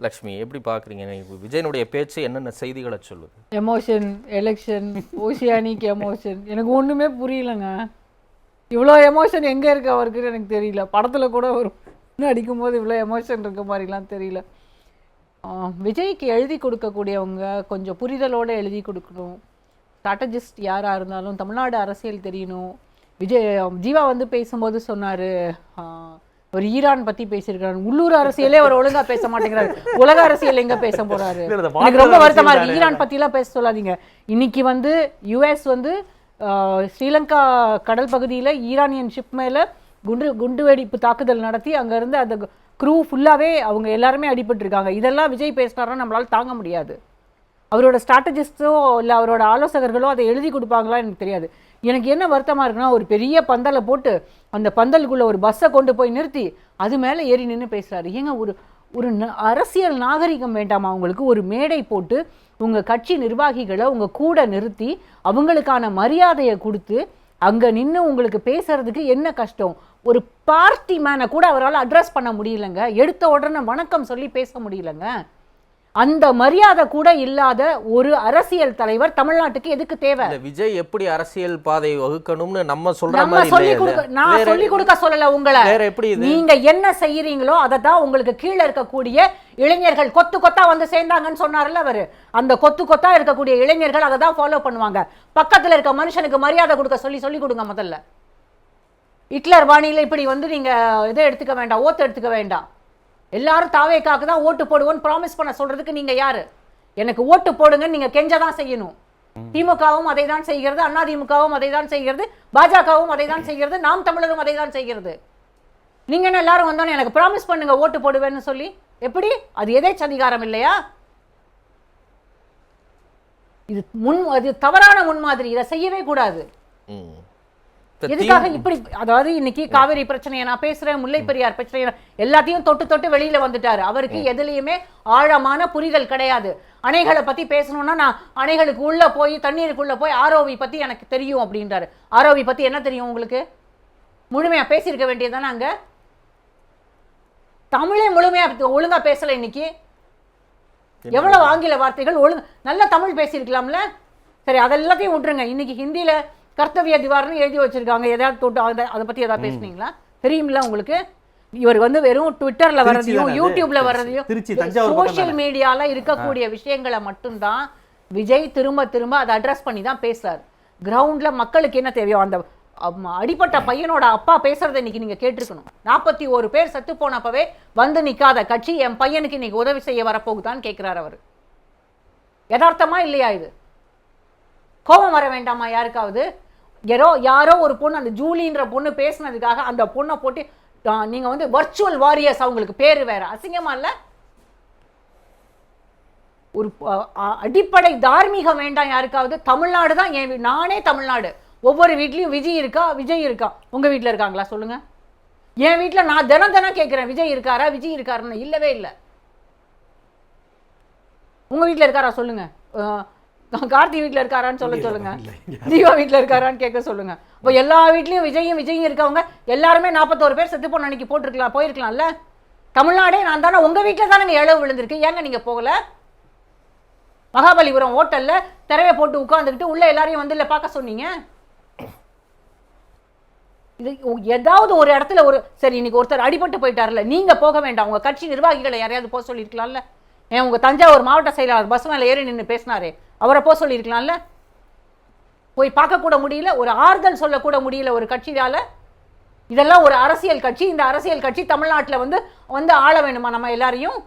லக்ஷ்மி எப்படி பார்க்குறீங்க? விஜயனுடைய பேச்சு என்னென்ன செய்திகளை சொல்லுது? எமோஷன், எலெக்ஷன், ஓசியானிக் எமோஷன், எனக்கு ஒன்றுமே புரியலைங்க. இவ்வளோ எமோஷன் எங்கே இருக்கு அவருக்கு எனக்கு தெரியல. படத்தில் கூட ஒரு அடிக்கும்போது இவ்வளோ எமோஷன் இருக்க மாதிரிலாம் தெரியல. விஜய்க்கு எழுதி கொடுக்கக்கூடியவங்க கொஞ்சம் புரிதலோடு எழுதி கொடுக்கணும். ஸ்ட்ராட்டஜிஸ்ட் யாராக இருந்தாலும் தமிழ்நாடு அரசியல் தெரியணும். ஜீவா வந்து பேசும்போது சொன்னார், ஒரு ஈரான் பற்றி பேசியிருக்காரு. உள்ளூர் அரசியலே அவர் ஒழுங்காக பேச மாட்டேங்கிறாரு, உலக அரசியல் எங்கே பேச போகிறாரு? எனக்கு ரொம்ப வருத்தமாக இருக்கு. ஈரான் பற்றிலாம் பேச சொல்லாதீங்க. இன்னைக்கு வந்து யுஎஸ் வந்து ஸ்ரீலங்கா கடல் பகுதியில் ஈரானியன் ஷிப் மேலே குண்டுவெடிப்பு தாக்குதல் நடத்தி அங்கேருந்து அந்த க்ரூ ஃபுல்லாகவே அவங்க எல்லாருமே அடிபட்டிருக்காங்க. இதெல்லாம் விஜய் பேசினாரா நம்மளால் தாங்க முடியாது. அவரோட ஸ்ட்ராட்டஜிஸ்டோ இல்லை அவரோட ஆலோசகர்களோ அதை எழுதி கொடுப்பாங்களா எனக்கு தெரியாது. எனக்கு என்ன வருத்தமாக இருக்குன்னா, ஒரு பெரிய பந்தலை போட்டு அந்த பந்தலுக்குள்ளே ஒரு பஸ்ஸை கொண்டு போய் நிறுத்தி அது மேலே ஏறி நின்று பேசுகிறாரு. ஏங்க ஒரு ஒரு அரசியல் நாகரிகம் வேண்டாமா அவங்களுக்கு? ஒரு மேடை போட்டு உங்கள் கட்சி நிர்வாகிகளை உங்கள் கூட நிறுத்தி அவங்களுக்கான மரியாதையை கொடுத்து அங்கே நின்று உங்களுக்கு பேசுறதுக்கு என்ன கஷ்டம்? ஒரு பார்ட்டி மேனை கூட அவரால் அட்ரஸ் பண்ண முடியலங்க. எடுத்த உடனே வணக்கம் சொல்லி பேச முடியலங்க. அந்த மரியாதை கூட இல்லாத ஒரு அரசியல் தலைவர் தமிழ்நாட்டுக்கு எதுக்கு தேவை? விஜய் எப்படி அரசியல் பாதை வகுக்கணும்னு நம்ம சொல்ற மாதிரி நான் சொல்லி கொடுக்க சொல்லல உங்களை. நீங்க என்ன செய்யறீங்களோ அதை தான் உங்களுக்கு கீழே இருக்கக்கூடிய இளைஞர்கள் கொத்து கொத்தா வந்து சேர்ந்தாங்கன்னு சொன்னார்ல அவரு. அந்த கொத்து கொத்தா இருக்கக்கூடிய இளைஞர்கள் அதை தான் ஃபாலோ பண்ணுவாங்க. பக்கத்துல இருக்க மனுஷனுக்கு மரியாதை கொடுக்க சொல்லி கொடுங்க. முதல்ல ஹிட்லர் பாணியில இப்படி வந்து நீங்க இதை எடுத்துக்க வேண்டாம், ஓத்து எடுத்துக்க வேண்டாம். எல்லாரும் தாவேக்காக்கு தான் ஓட்டு போடுவோன்னு ப்ராமிஸ் பண்ண சொல்றதுக்கு நீங்க யாரு? எனக்கு ஓட்டு போடுங்கன்னு நீங்க கெஞ்சதான் செய்யணும். திமுகவும் அதை தான் செய்கிறது, அதிமுகவும் அதை தான் செய்கிறது, பாஜகவும் அதை தான் செய்கிறது, நாம் தமிழரும் அதை தான் செய்கிறது. நீங்க என்ன எல்லாரும் வந்தோன்னு எனக்கு ப்ராமிஸ் பண்ணுங்க ஓட்டு போடுவேன்னு சொல்லி? எப்படி? அது எதேச்சதிகாரம் இல்லையா? இது தவறான முன்மாதிரி. இதை செய்யவே கூடாது. எதுக்காக இப்படி? அதாவது இன்னைக்கு காவிரி பிரச்சனையை நான் பேசுறேன், முல்லை பெரியார் பிரச்சனையை எல்லாத்தையும் தொட்டு வெளியில வந்துட்டாரு. அவருக்கு எதுலையுமே ஆழமான புரிதல் கிடையாது. அணைகளை பத்தி பேசணும்னா நான் அணைகளுக்கு உள்ள போய் தண்ணீருக்குள்ள போய் ஆரோவி பத்தி எனக்கு தெரியும் அப்படின்றாரு. ஆரோவி பத்தி என்ன தெரியும் உங்களுக்கு? முழுமையா பேசியிருக்க வேண்டியதுதானே. அங்க தமிழே முழுமையா ஒழுங்கா பேசல. இன்னைக்கு எவ்வளவு ஆங்கில வார்த்தைகள் நல்ல தமிழ் பேசியிருக்கலாம்ல. சரி, அதெல்லாத்தையும் விட்டுருங்க. இன்னைக்கு ஹிந்தியில கர்த்தவிய திவார்னு எழுதி வச்சிருக்காங்க. ஏதாவது தொட்டு அதை பத்தி ஏதாவது பேசுனீங்களா? தெரியுமில்ல உங்களுக்கு? இவர் வந்து வெறும் ட்விட்டர்ல வர்றதையும் யூடியூப்ல வர்றதையும் சோசியல் மீடியால இருக்கக்கூடிய விஷயங்களை மட்டும்தான் விஜய் திரும்ப அதை அட்ரஸ் பண்ணி தான் பேசுறாரு. கிரவுண்ட்ல மக்களுக்கு என்ன தேவையோ அந்த அடிப்பட்ட பையனோட அப்பா பேசுறதை இன்னைக்கு நீங்க கேட்டிருக்கணும். 41 பேர் செத்து போனப்பவே வந்து நிக்காத கட்சி என் பையனுக்கு இன்னைக்கு உதவி செய்ய வரப்போகுதான்னு கேட்கிறார் அவரு. யதார்த்தமா இல்லையா இது? கோபம் வர வேண்டாமா யாருக்காவது? யாரோ ஒரு பொண்ணு, அந்த ஜூலின்ற பொண்ணு பேசினதுக்காக அந்த பொண்ணை போட்டு நீங்க வந்து வர்ச்சுவல் வாரியர்ஸ், அவங்களுக்கு பேரு வேற. அசிங்கமா இல்ல? ஒரு அடிப்படை தார்மீகம் வேண்டாம் யாருக்காவது? தமிழ்நாடு தான் நானே தமிழ்நாடு. ஒவ்வொரு வீட்லயும் விஜய் இருக்கா. உங்க வீட்டுல இருக்காங்களா சொல்லுங்க? என் வீட்டுல நான் தினம் கேட்கிறேன், விஜய் இருக்காருன்னு. இல்லவே இல்லை. உங்க வீட்டுல இருக்காரா சொல்லுங்க? கார்த்தி வீட்டில் இருக்காரான்னு சொல்லுங்க. ஜீவா வீட்டில் இருக்காரான்னு கேட்க சொல்லுங்க. இப்போ எல்லா வீட்லையும் விஜயும் இருக்கவங்க எல்லாருமே 41 பேர் செத்து போன அன்னைக்கு போயிருக்கலாம்ல. தமிழ்நாடே நான் தானே. உங்க வீட்டில் தானே இழவு விழுந்திருக்கு. ஏங்க நீங்க போகல? மகாபலிபுரம் ஹோட்டல்ல திரையை போட்டு உட்காந்துக்கிட்டு உள்ள எல்லாரையும் வந்து இல்லை பார்க்க சொன்னீங்க. இது ஏதாவது ஒரு இடத்துல சரி, இன்னைக்கு ஒருத்தர் அடிபட்டு போயிட்டார்ல, நீங்க போக வேண்டாம். உங்க கட்சி நிர்வாகிகளை யாரையாவது போக சொல்லியிருக்கலாம்ல. உங்க தஞ்சாவூர் மாவட்ட செயலாளர் பஸ் மேல ஏறி நின்று பேசினாரே, அவரை போக சொல்லியிருக்கலாம்ல. போய் பார்க்க கூட முடியல, ஒரு ஆறுதல் சொல்லக்கூட முடியல ஒரு கட்சியால. இதெல்லாம் ஒரு அரசியல் கட்சி. இந்த அரசியல் கட்சி தமிழ்நாட்டில் வந்து ஆள வேணுமா நம்ம எல்லாரையும்?